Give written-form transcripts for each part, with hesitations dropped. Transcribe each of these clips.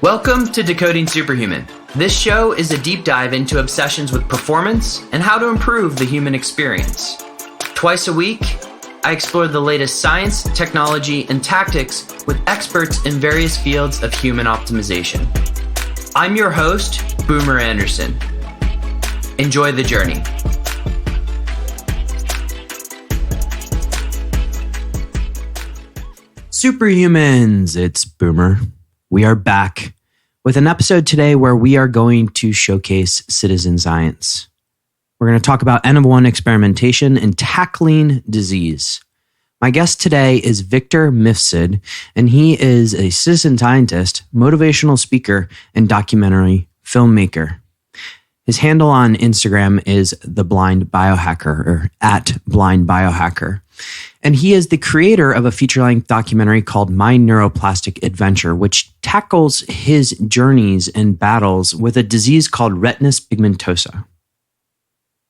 Welcome to Decoding Superhuman. This show is a deep dive into obsessions with performance and how to improve the human experience. Twice a week, I explore the latest science, technology, and tactics with experts in various fields of human optimization. I'm your host, Boomer Anderson. Enjoy the journey. Superhumans, it's Boomer. We are back with an episode today where we are going to showcase citizen science. We're going to talk about N-of-1 experimentation and tackling disease. My guest today is Victor Mifsud, and he is a citizen scientist, motivational speaker, and documentary filmmaker. His handle on Instagram is the Blind Biohacker, or at Blind Biohacker. And he is the creator of a feature-length documentary called My Neuroplastic Adventure, which tackles his journeys and battles with a disease called Retinitis Pigmentosa.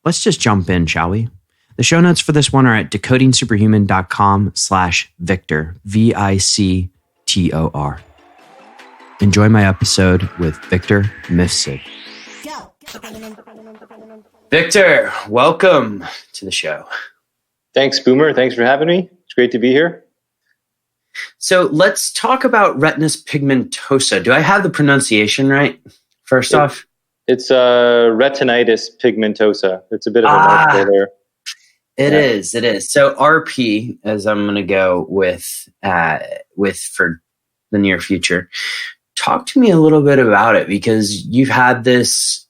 Let's just jump in, shall we? The show notes for this one are at decodingsuperhuman.com/Victor, Victor. Enjoy my episode with Victor Mifsud. Victor, welcome to the show. Thanks, Boomer. Thanks for having me. It's great to be here. So let's talk about retinitis pigmentosa. Do I have the pronunciation right? First off, it's retinitis pigmentosa. It's a bit of a mouthful there. It is. So RP, as I'm going to go with for the near future. Talk to me a little bit about it, because you've had this.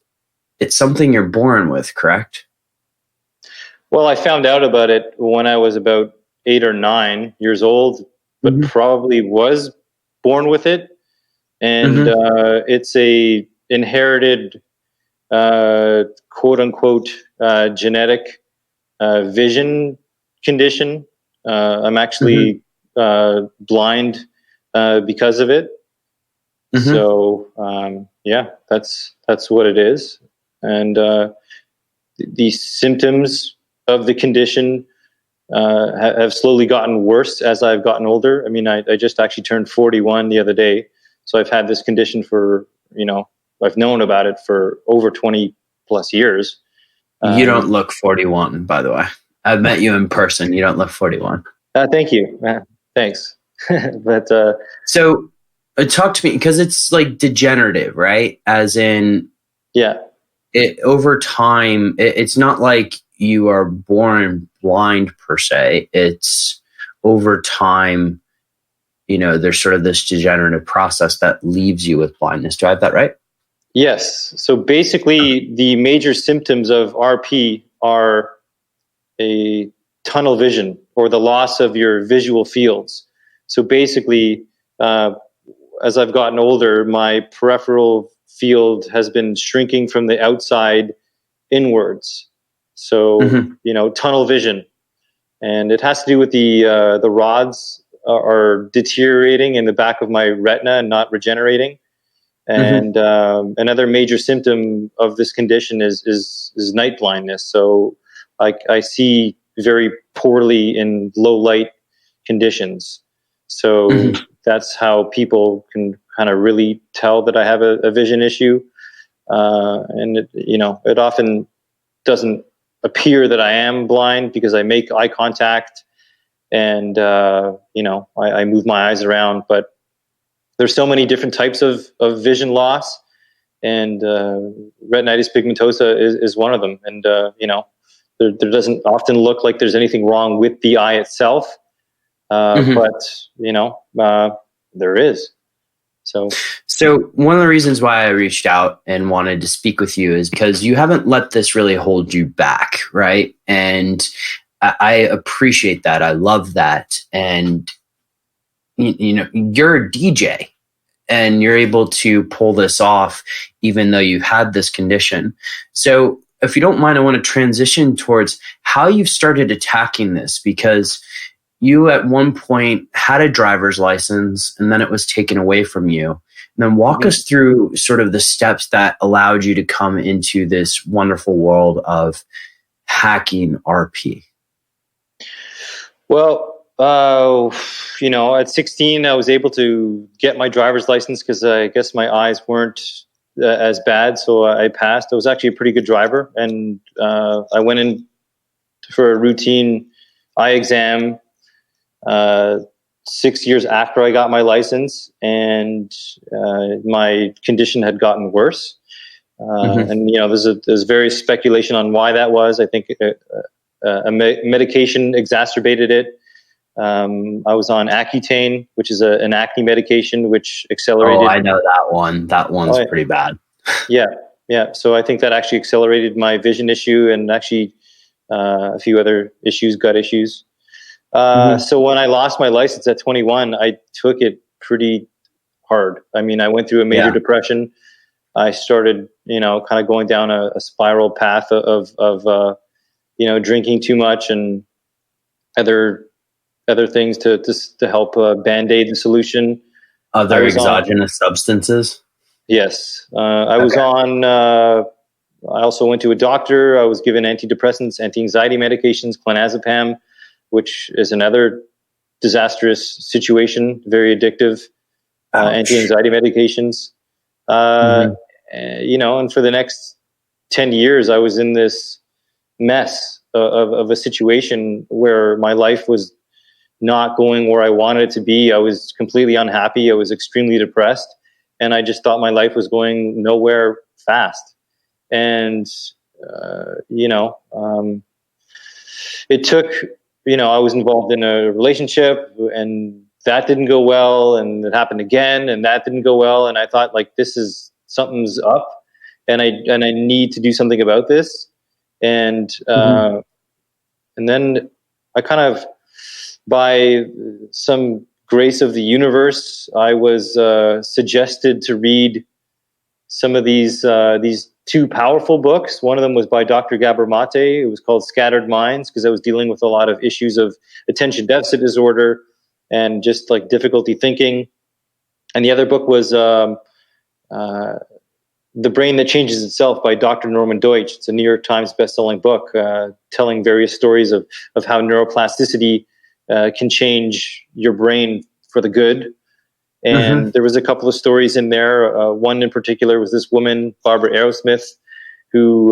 It's something you're born with, correct? Well, I found out about it when I was about 8 or 9 years old, but probably was born with it. And it's a inherited, quote unquote, genetic vision condition. I'm actually blind because of it. So, that's what it is. And the symptoms of the condition have slowly gotten worse as I've gotten older. I mean, I just actually turned 41 the other day. So I've had this condition for, I've known about it for over 20 plus years. You don't look 41, by the way. I've met you in person. You don't look 41. Thank you. Thanks. But so talk to me, because it's like degenerative, right? As in, it over time, it's not like you are born blind per se. It's over time, there's sort of this degenerative process that leaves you with blindness. Do I have that right? Yes. So basically, the major symptoms of RP are a tunnel vision, or the loss of your visual fields. So basically, as I've gotten older, my peripheral field has been shrinking from the outside inwards. So, tunnel vision. And it has to do with the rods are deteriorating in the back of my retina and not regenerating. And another major symptom of this condition is night blindness. So I see very poorly in low light conditions. So that's how people can kind of really tell that I have a vision issue. And it often doesn't appear that I am blind because I make eye contact and, I move my eyes around, but there's so many different types of vision loss, and retinitis pigmentosa is one of them. And, there doesn't often look like there's anything wrong with the eye itself, but, there is. So one of the reasons why I reached out and wanted to speak with you is because you haven't let this really hold you back, right? And I appreciate that. I love that. And, you're a DJ and you're able to pull this off even though you've had this condition. So if you don't mind, I want to transition towards how you've started attacking this, because you at one point had a driver's license and then it was taken away from you. And then walk us through sort of the steps that allowed you to come into this wonderful world of hacking RP. Well, at 16, I was able to get my driver's license because I guess my eyes weren't as bad, so I passed. I was actually a pretty good driver, and I went in for a routine eye exam 6 years after I got my license, and my condition had gotten worse. And there's various speculation on why that was. I think medication exacerbated it. I was on Accutane, which is an acne medication, which accelerated. Oh, I know that one. That one's pretty bad. Yeah. So I think that actually accelerated my vision issue, and actually a few other issues, gut issues. So when I lost my license at 21, I took it pretty hard. I mean, I went through a major depression. I started, kind of going down a spiral path of drinking too much and other things to help band-aid the solution. Other exogenous substances? Yes. I was on, I also went to a doctor. I was given antidepressants, anti-anxiety medications, clonazepam, which is another disastrous situation, very addictive, anti-anxiety medications. And for the next 10 years, I was in this mess of a situation where my life was not going where I wanted it to be. I was completely unhappy. I was extremely depressed, and I just thought my life was going nowhere fast. And, it took, I was involved in a relationship, and that didn't go well, and it happened again, and that didn't go well. And I thought, like, something's up, and I need to do something about this. And then I kind of, by some grace of the universe, I was suggested to read some of these two powerful books. One of them was by Dr. Gabor Mate. It was called Scattered Minds, because I was dealing with a lot of issues of attention deficit disorder and just like difficulty thinking. And the other book was The Brain That Changes Itself by Dr. Norman Deutsch. It's a New York Times bestselling book telling various stories of how neuroplasticity can change your brain for the good. And there was a couple of stories in there. One in particular was this woman, Barbara Aerosmith, who,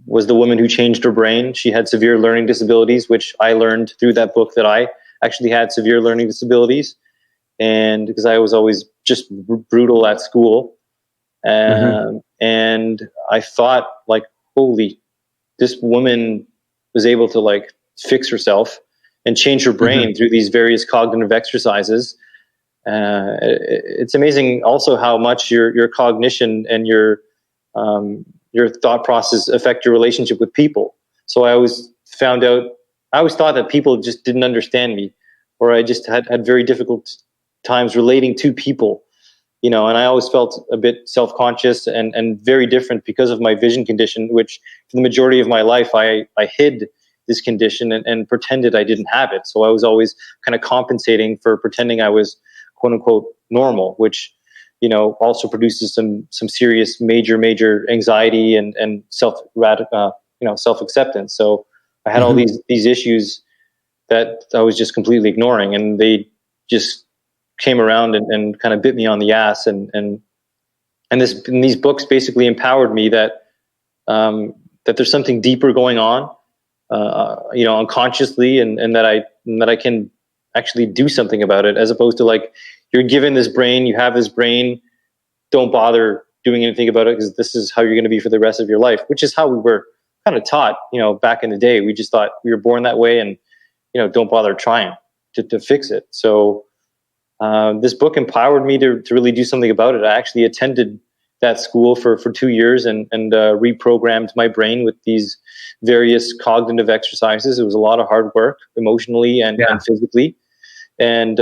was the woman who changed her brain. She had severe learning disabilities, which I learned through that book that I actually had severe learning disabilities. And because I was always just brutal at school. And I thought, like, holy, this woman was able to like fix herself and change her brain through these various cognitive exercises. It's amazing also how much your cognition and your thought process affect your relationship with people. So I always thought that people just didn't understand me, or I just had very difficult times relating to people, and I always felt a bit self-conscious and very different because of my vision condition, which for the majority of my life, I hid this condition and pretended I didn't have it. So I was always kind of compensating for pretending I was quote unquote normal, which, also produces some serious major anxiety and self-acceptance. So I had all these issues that I was just completely ignoring, and they just came around and kind of bit me on the ass. And these books basically empowered me that there's something deeper going on, unconsciously, and that I can actually do something about it, as opposed to like, you're given this brain, you have this brain, don't bother doing anything about it, because this is how you're going to be for the rest of your life, which is how we were kind of taught, back in the day. We just thought we were born that way, and, don't bother trying to fix it. So this book empowered me to really do something about it. I actually attended that school for 2 years and reprogrammed my brain with these various cognitive exercises. It was a lot of hard work, emotionally and physically. And,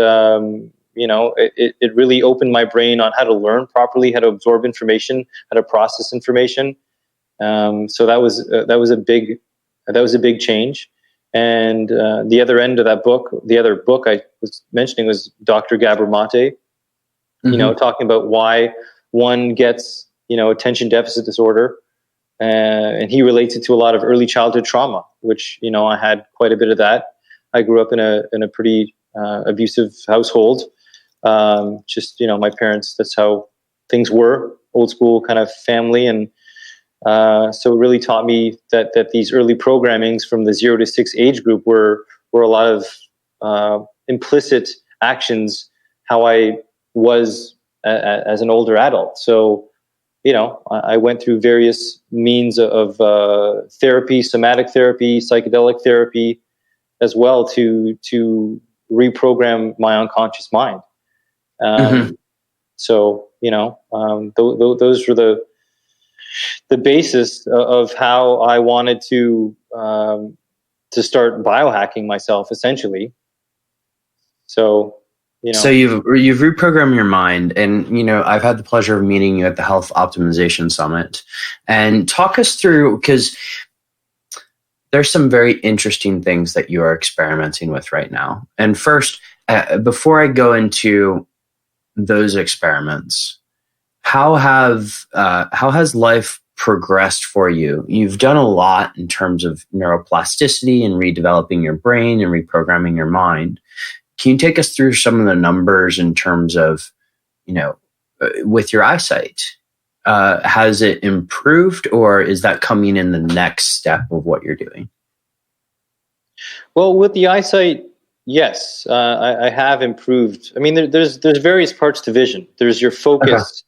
it really opened my brain on how to learn properly, how to absorb information, how to process information. So that was a big change. And the other end of that book, the other book I was mentioning, was Dr. Gabor Mate, talking about why one gets, attention deficit disorder. And he relates it to a lot of early childhood trauma, which, I had quite a bit of that. I grew up in a pretty abusive household. Just, my parents, that's how things were, old school kind of family. And so it really taught me that these early programmings from the 0 to 6 age group were a lot of implicit actions, how I was as an older adult. So, I went through various means of therapy, somatic therapy, psychedelic therapy, as well to reprogram my unconscious mind. So, those were the basis of how I wanted to start biohacking myself, essentially. So, So you've reprogrammed your mind, and I've had the pleasure of meeting you at the Health Optimization Summit, and talk us through, because there's some very interesting things that you are experimenting with right now. And first, before I go into those experiments, how has life progressed for you? You've done a lot in terms of neuroplasticity and redeveloping your brain and reprogramming your mind. Can you take us through some of the numbers in terms of, with your eyesight? Has it improved, or is that coming in the next step of what you're doing? Well, with the eyesight, yes, I have improved. I mean, there's various parts to vision. There's your focus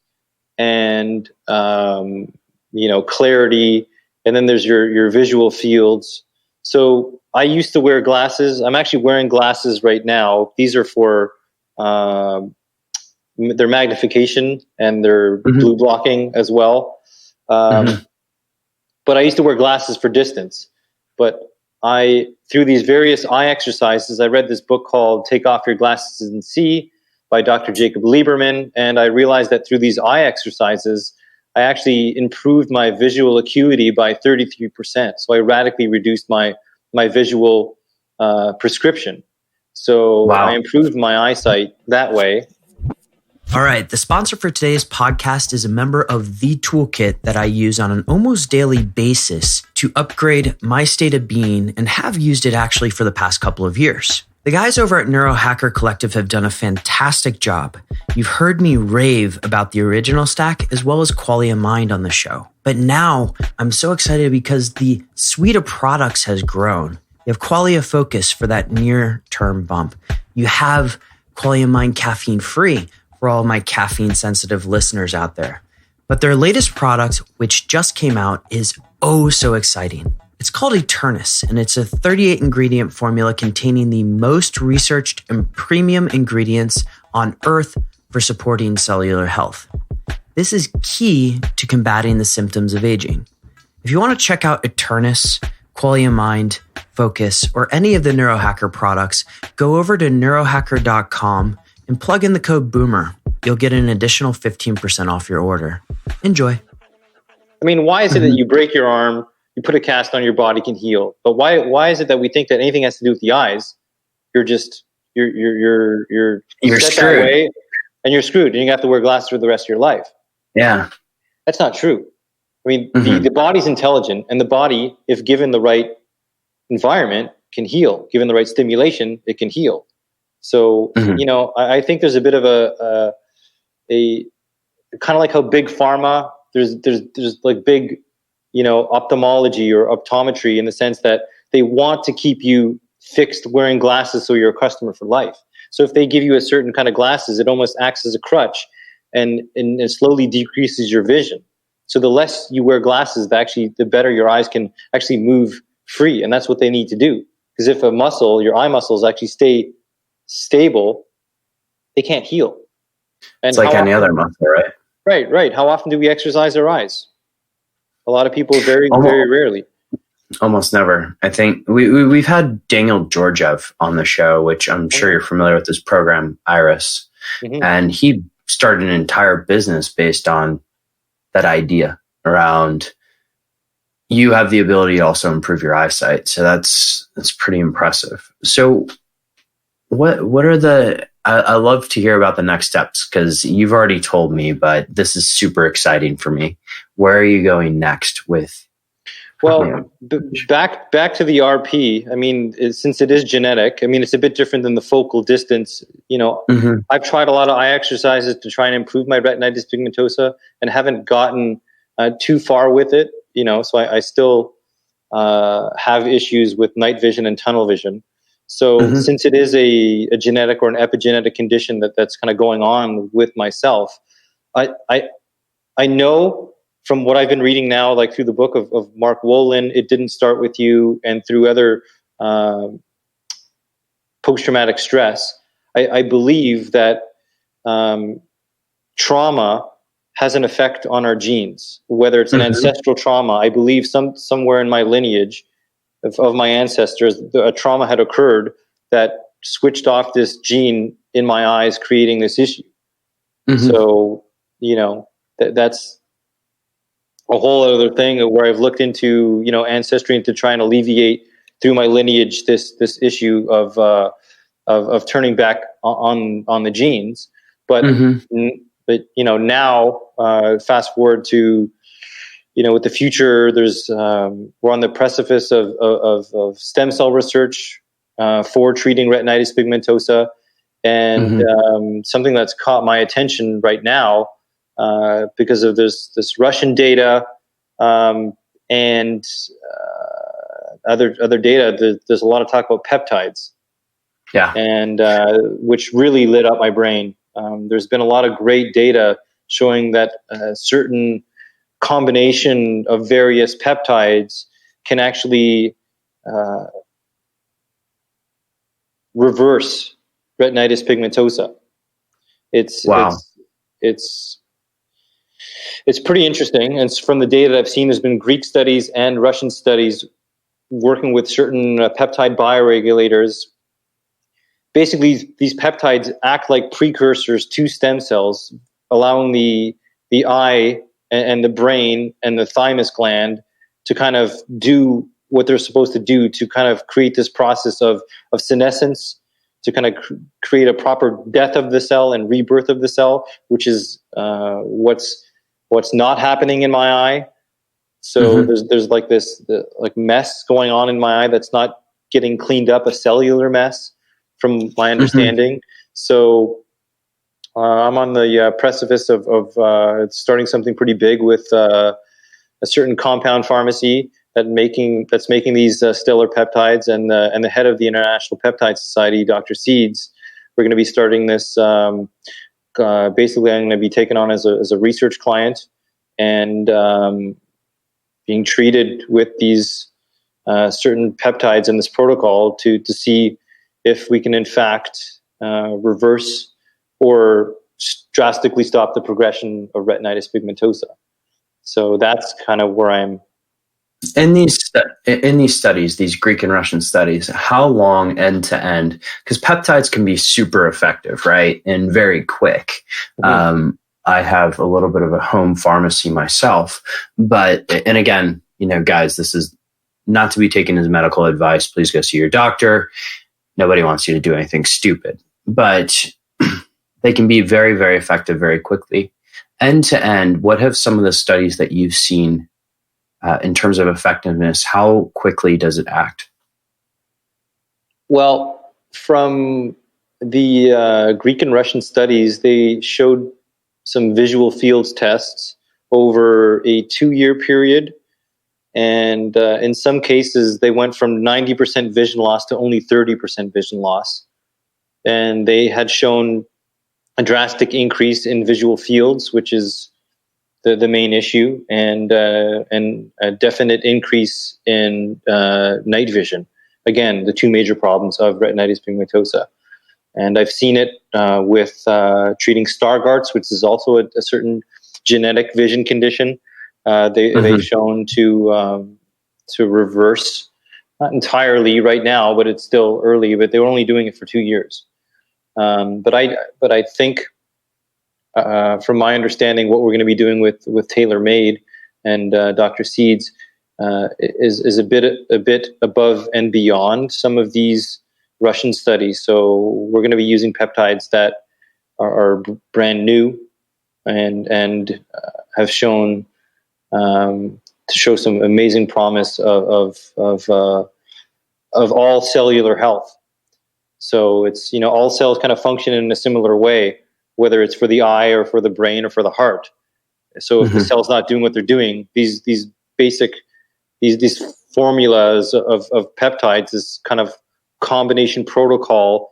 and, clarity, and then there's your visual fields. So I used to wear glasses. I'm actually wearing glasses right now. These are for their magnification and their blue blocking as well. But I used to wear glasses for distance. But through these various eye exercises, I read this book called Take Off Your Glasses and See by Dr. Jacob Lieberman. And I realized that through these eye exercises, I actually improved my visual acuity by 33%. So I radically reduced my visual prescription. So wow. I improved my eyesight that way. All right. The sponsor for today's podcast is a member of The Toolkit that I use on an almost daily basis to upgrade my state of being, and have used it actually for the past couple of years. The guys over at Neurohacker Collective have done a fantastic job. You've heard me rave about the original stack as well as Qualia Mind on the show. But now I'm so excited because the suite of products has grown. You have Qualia Focus for that near-term bump. You have Qualia Mind Caffeine Free for all my caffeine-sensitive listeners out there. But their latest product, which just came out, is oh so exciting. It's called Eternus, and it's a 38-ingredient formula containing the most researched and premium ingredients on Earth for supporting cellular health. This is key to combating the symptoms of aging. If you want to check out Eternus, Qualia Mind, Focus, or any of the Neurohacker products, go over to neurohacker.com and plug in the code BOOMER. You'll get an additional 15% off your order. Enjoy. I mean, why is it that you break your arm, you put a cast on, your body can heal? But why is it that we think that anything has to do with the eyes? You're screwed that way, and you're screwed, and you have to wear glasses for the rest of your life. Yeah, that's not true. I mean, the body's intelligent, and the body, if given the right environment, can heal. Given the right stimulation, it can heal. So I think there's a bit of a kind of like how big pharma. There's like big, ophthalmology or optometry, in the sense that they want to keep you fixed wearing glasses so you're a customer for life. So if they give you a certain kind of glasses, it almost acts as a crutch and it slowly decreases your vision. So the less you wear glasses, the better your eyes can actually move free. And that's what they need to do. Because if your eye muscles actually stay stable, they can't heal. And it's like any other muscle, right? Right. How often do we exercise our eyes? A lot of people very rarely. Almost never. I think we've had Daniel Georgiev on the show, which I'm sure you're familiar with this program, Iris. And he started an entire business based on that idea around you have the ability to also improve your eyesight. So that's pretty impressive. So what are I love to hear about the next steps, because you've already told me, but this is super exciting for me. Where are you going next with? Well, back to the RP. I mean, since it is genetic, I mean, it's a bit different than the focal distance. I've tried a lot of eye exercises to try and improve my retinitis pigmentosa, and haven't gotten too far with it. So I still have issues with night vision and tunnel vision. So since it is a genetic or an epigenetic condition that's kind of going on with myself, I know from what I've been reading now, like through the book of Mark Wolin, It Didn't Start With You, and through other post-traumatic stress, I believe that trauma has an effect on our genes, whether it's an ancestral trauma. I believe somewhere in my lineage of my ancestors, a trauma had occurred that switched off this gene in my eyes, creating this issue. So, that's a whole other thing where I've looked into, ancestry, and to try and alleviate through my lineage this issue of turning back on the genes. But now fast forward to with the future, there's we're on the precipice of stem cell research for treating retinitis pigmentosa, and something that's caught my attention right now. Because of this Russian data and other data, there's a lot of talk about peptides. Yeah, and which really lit up my brain. There's been a lot of great data showing that a certain combination of various peptides can actually reverse retinitis pigmentosa. It's pretty interesting. And from the data that I've seen, there's been Greek studies and Russian studies working with certain peptide bioregulators. Basically, these peptides act like precursors to stem cells, allowing the eye and the brain and the thymus gland to kind of do what they're supposed to do, to kind of create this process of senescence, to kind of create a proper death of the cell and rebirth of the cell, which is what's not happening in my eye. So there's like this mess going on in my eye that's not getting cleaned up, a cellular mess, from my understanding. So I'm on the precipice of starting something pretty big with a certain compound pharmacy that's making these stellar peptides, and the head of the International Peptide Society, Dr. Seeds. We're going to be starting this. Basically, I'm going to be taken on as a research client, and being treated with these certain peptides in this protocol to see if we can in fact reverse or drastically stop the progression of retinitis pigmentosa. So that's kind of where I'm. In these studies, these Greek and Russian studies, how long end to end? Because peptides can be super effective, right, and very quick. I have a little bit of a home pharmacy myself, and again, guys, this is not to be taken as medical advice. Please go see your doctor. Nobody wants you to do anything stupid, but they can be very, very effective very quickly. End to end, what have some of the studies that you've seen in terms of effectiveness? How quickly does it act? Well, from the Greek and Russian studies, they showed some visual fields tests over a 2-year period. And in some cases, they went from 90% vision loss to only 30% vision loss. And they had shown a drastic increase in visual fields, which is the main issue, and a definite increase in night vision. Again, the two major problems of retinitis pigmentosa. And I've seen it with treating Stargardt's, which is also a certain genetic vision condition. They've shown to reverse, not entirely right now, but it's still early. But they were only doing it for 2 years. But I think, from my understanding, what we're going to be doing with TaylorMade and Dr. Seeds is a bit above and beyond some of these Russian studies. So we're going to be using peptides that are brand new and have shown to show some amazing promise of all cellular health. So it's, all cells kind of function in a similar way, whether it's for the eye or for the brain or for the heart. So if the cell's not doing what they're doing, these basic these formulas of peptides, this kind of combination protocol,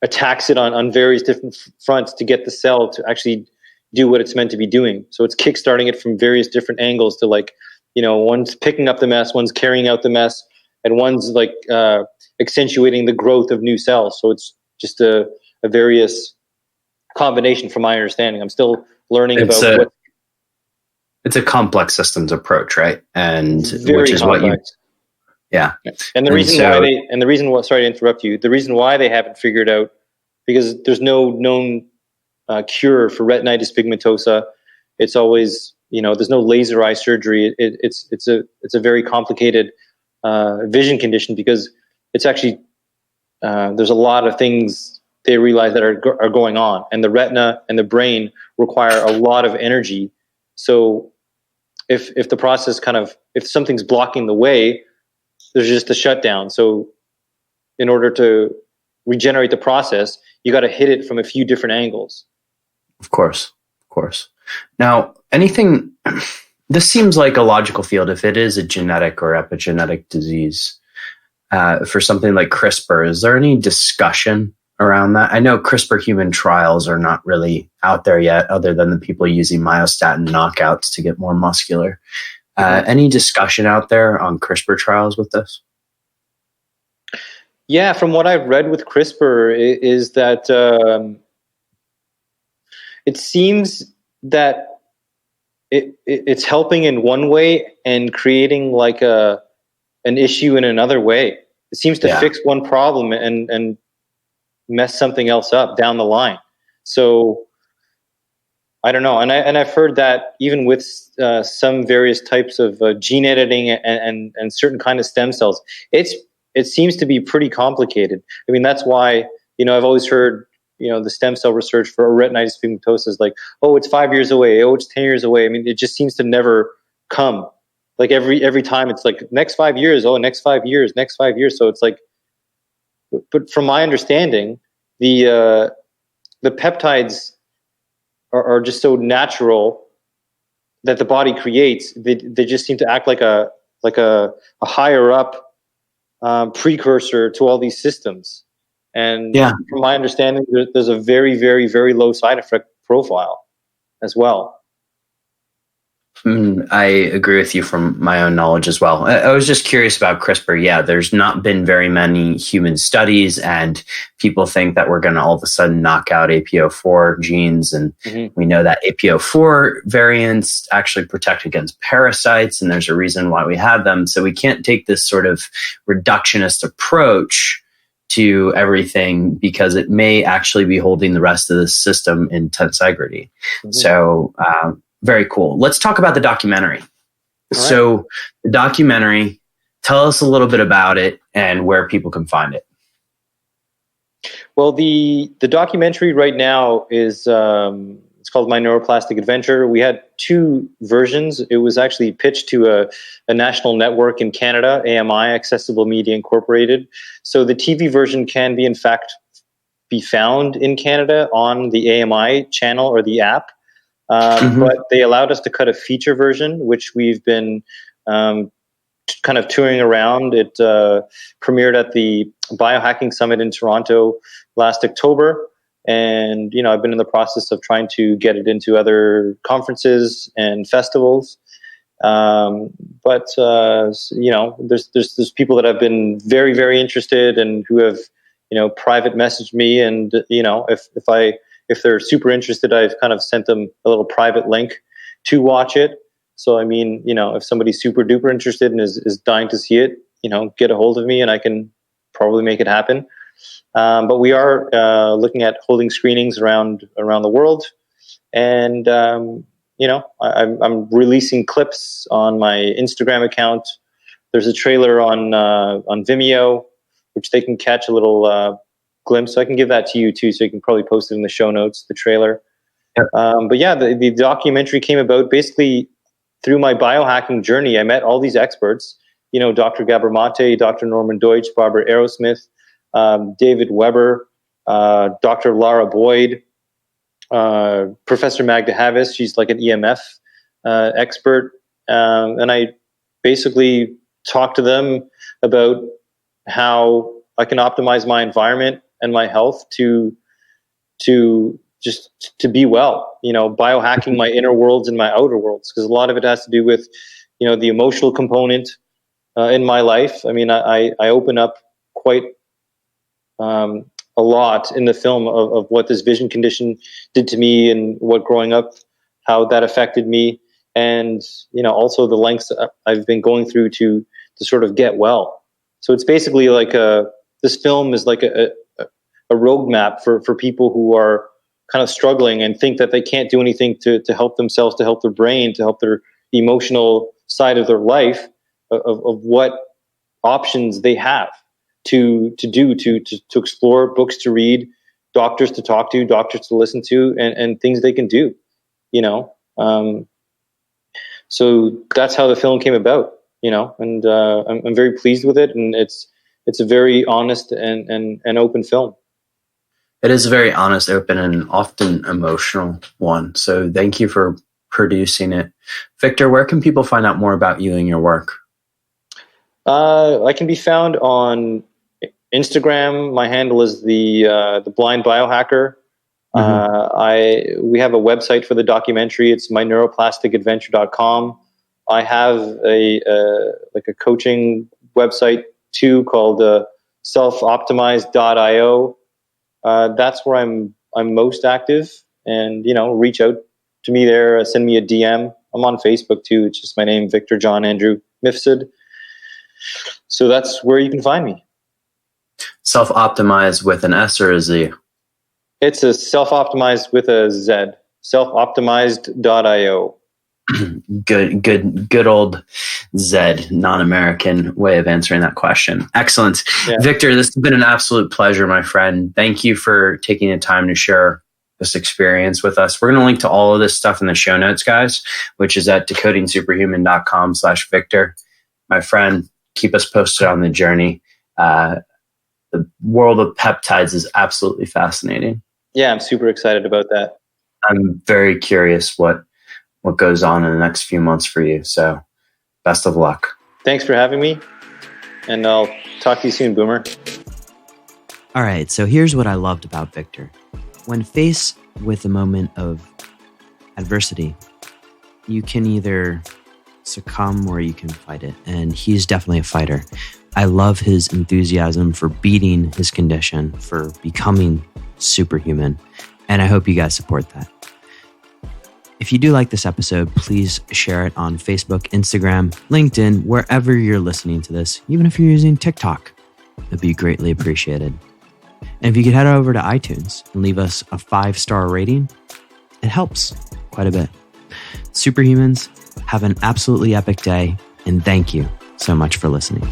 attacks it on various different fronts to get the cell to actually do what it's meant to be doing. So it's kickstarting it from various different angles to, like, one's picking up the mess, one's carrying out the mess, and one's like accentuating the growth of new cells. So it's just a various combination from my understanding. I'm still learning it's a complex systems approach, right? And which is complex. And the reason sorry to interrupt you. The reason why they haven't figured out, because there's no known cure for retinitis pigmentosa. It's always, there's no laser eye surgery. It's a very complicated vision condition, because it's actually there's a lot of things they realize that are going on, and the retina and the brain require a lot of energy. So if the process if something's blocking the way, there's just a shutdown. So in order to regenerate the process, you got to hit it from a few different angles. Of course. Now, this seems like a logical field if it is a genetic or epigenetic disease. For something like CRISPR, is there any discussion around that? I know CRISPR human trials are not really out there yet, other than the people using myostatin knockouts to get more muscular. Any discussion out there on CRISPR trials with this? Yeah, from what I've read with CRISPR is that it seems that it's helping in one way and creating like an issue in another way. It seems to fix one problem and mess something else up down the line. So I don't know. And I've heard that even with some various types of gene editing and certain kind of stem cells, it seems to be pretty complicated. I mean, that's why, I've always heard, the stem cell research for retinitis pigmentosa is like, oh, it's 5 years away. Oh, it's 10 years away. I mean, it just seems to never come. Like every time it's like next 5 years. Oh, next 5 years, next 5 years. So it's like, but from my understanding, the peptides are just so natural that the body creates. They just seem to act like a higher up precursor to all these systems. And from my understanding, there's a very, very, very low side effect profile as well. I agree with you from my own knowledge as well. I was just curious about CRISPR. Yeah, there's not been very many human studies, and people think that we're going to all of a sudden knock out APO4 genes. And we know that APO4 variants actually protect against parasites, and there's a reason why we have them. So we can't take this sort of reductionist approach to everything, because it may actually be holding the rest of the system in tensegrity. So, very cool. Let's talk about the documentary. Right. So the documentary, tell us a little bit about it and where people can find it. Well, the documentary right now is it's called My Neuroplastic Adventure. We had two versions. It was actually pitched to a national network in Canada, AMI, Accessible Media Incorporated. So the TV version can be, in fact, be found in Canada on the AMI channel or the app. But they allowed us to cut a feature version, which we've been kind of touring around. It premiered at the Biohacking Summit in Toronto last October. And, I've been in the process of trying to get it into other conferences and festivals. But there's people that have been very, very interested and who have, private messaged me. And, if they're super interested, I've kind of sent them a little private link to watch it. So, I mean, if somebody's super duper interested and is dying to see it, get a hold of me and I can probably make it happen. But we are looking at holding screenings around the world. And, I'm releasing clips on my Instagram account. There's a trailer on Vimeo, which they can catch a little glimpse. So I can give that to you too, so you can probably post it in the show notes, the trailer. But yeah, the documentary came about basically through my biohacking journey, I met all these experts, Dr. Gabor Mate, Dr. Norman Deutsch, Barbara Aerosmith, David Weber, Dr. Lara Boyd, Professor Magda Havis. She's like an EMF expert. And I basically talked to them about how I can optimize my environment and my health to be well, biohacking my inner worlds and my outer worlds, because a lot of it has to do with, the emotional component in my life. I mean, I open up quite a lot in the film of what this vision condition did to me and what growing up, how that affected me. And, also the lengths I've been going through to sort of get well. So it's basically like this film is like a roadmap for people who are kind of struggling and think that they can't do anything to help themselves, to help their brain, to help their emotional side of their life, of what options they have to explore, books to read, doctors to talk to, doctors to listen to, and things they can do, so that's how the film came about, and I'm very pleased with it, and it's a very honest and open film. It is a very honest, open, and often emotional one. So thank you for producing it. Victor, where can people find out more about you and your work? I can be found on Instagram. My handle is the Blind Biohacker. We have a website for the documentary. It's my neuroplasticadventure.com. I have a coaching website too called selfoptimized.io. That's where I'm most active, and reach out to me there. Send me a DM. I'm on Facebook too. It's just my name, Victor John Andrew Mifsud. So that's where you can find me. Self-optimized with an S or a Z? It's a self-optimized with a Z. Selfoptimized.io. Good old Z, non-American way of answering that question. Excellent. Yeah. Victor, this has been an absolute pleasure, my friend. Thank you for taking the time to share this experience with us. We're going to link to all of this stuff in the show notes, guys, which is at decodingsuperhuman.com/Victor. My friend, keep us posted on the journey. The world of peptides is absolutely fascinating. Yeah, I'm super excited about that. I'm very curious what goes on in the next few months for you. So best of luck. Thanks for having me. And I'll talk to you soon, Boomer. All right. So here's what I loved about Victor. When faced with a moment of adversity, you can either succumb or you can fight it. And he's definitely a fighter. I love his enthusiasm for beating his condition, for becoming superhuman. And I hope you guys support that. If you do like this episode, please share it on Facebook, Instagram, LinkedIn, wherever you're listening to this, even if you're using TikTok. It'd be greatly appreciated. And if you could head over to iTunes and leave us a 5-star rating, it helps quite a bit. Superhumans, have an absolutely epic day, and thank you so much for listening.